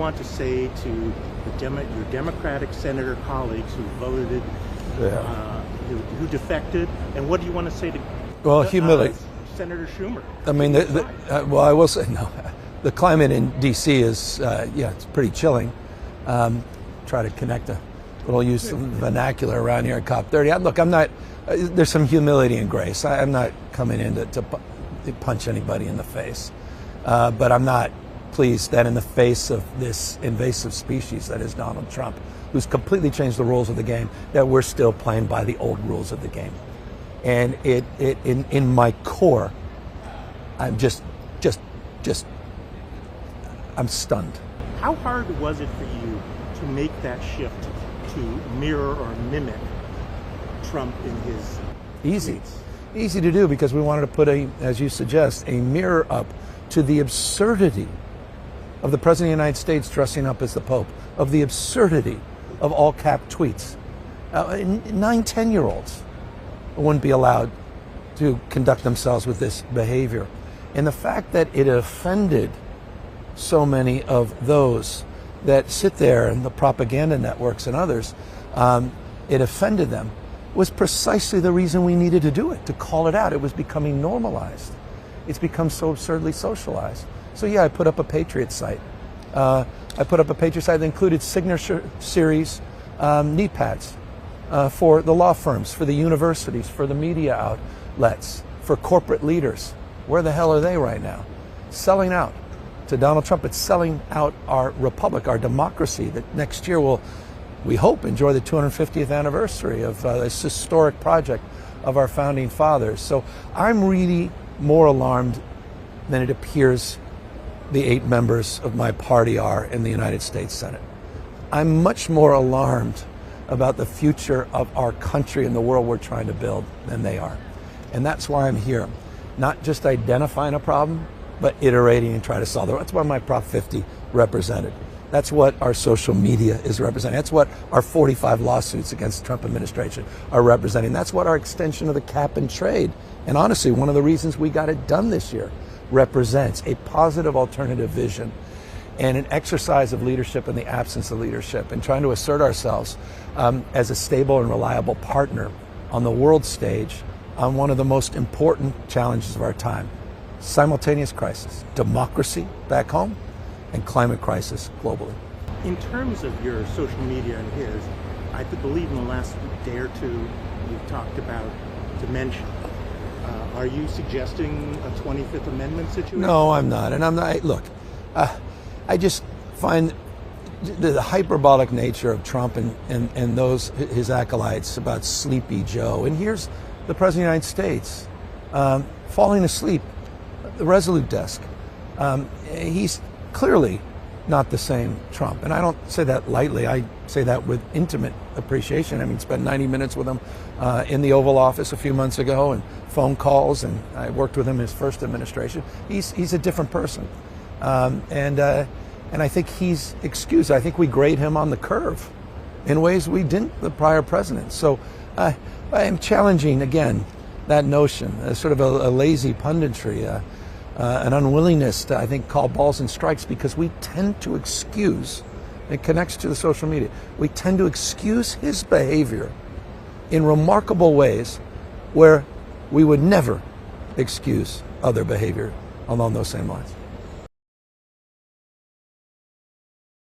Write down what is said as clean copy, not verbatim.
want to say to your Democratic senator colleagues who voted, who defected, and what do you want to say to humility. Senator Schumer? I mean, well, I will say no. The climate in D.C. is, it's pretty chilling. Try to connect a little use of vernacular around here at COP30. Look, I'm not. There's some humility and grace. I'm not coming in to punch anybody in the face, but I'm not pleased that in the face of this invasive species that is Donald Trump, who's completely changed the rules of the game, that we're still playing by the old rules of the game. And in my core, I'm just I'm stunned. How hard was it for you to make that shift to mirror or mimic Trump in his Easy to do, because we wanted to put as you suggest, a mirror up to the absurdity of the President of the United States dressing up as the Pope, of the absurdity of all cap tweets. 9-10-year-olds wouldn't be allowed to conduct themselves with this behavior. And the fact that it offended so many of those that sit there and the propaganda networks and others, it offended them, was precisely the reason we needed to do it, to call it out. It was becoming normalized. It's become so absurdly socialized. So yeah, I put up a Patriot site. I put up a Patriot site that included signature series knee pads for the law firms, for the universities, for the media outlets, for corporate leaders. Where the hell are they right now? Selling out to Donald Trump. It's selling out our republic, our democracy, that next year will, we hope, enjoy the 250th anniversary of this historic project of our founding fathers. So I'm really more alarmed than it appears the 8 members of my party are in the United States Senate. I'm much more alarmed about the future of our country and the world we're trying to build than they are. And that's why I'm here. Not just identifying a problem, but iterating and trying to solve it. That's what my Prop 50 represented. That's what our social media is representing. That's what our 45 lawsuits against the Trump administration are representing. That's what our extension of the cap and trade, and honestly, one of the reasons we got it done this year, represents a positive alternative vision and an exercise of leadership in the absence of leadership, and trying to assert ourselves as a stable and reliable partner on the world stage on one of the most important challenges of our time. Simultaneous crisis, democracy back home, and climate crisis globally. In terms of your social media and his, I believe in the last day or two you've talked about dementia. Are you suggesting a 25th Amendment situation? No, I'm not. And I'm not. Look, I just find the hyperbolic nature of Trump and those his acolytes about Sleepy Joe. And here's the President of the United States falling asleep at the Resolute desk. He's clearly not the same Trump. And I don't say that lightly. I say that with intimate appreciation. I mean, spent 90 minutes with him in the Oval Office a few months ago, and phone calls, and I worked with him in his first administration. He's a different person. And I think he's excused. I think we grade him on the curve in ways we didn't the prior president. So I am challenging, again, that notion, sort of a lazy punditry, an unwillingness to, I think, call balls and strikes, because we tend to excuse, it connects to the social media, we tend to excuse his behavior in remarkable ways where we would never excuse other behavior along those same lines.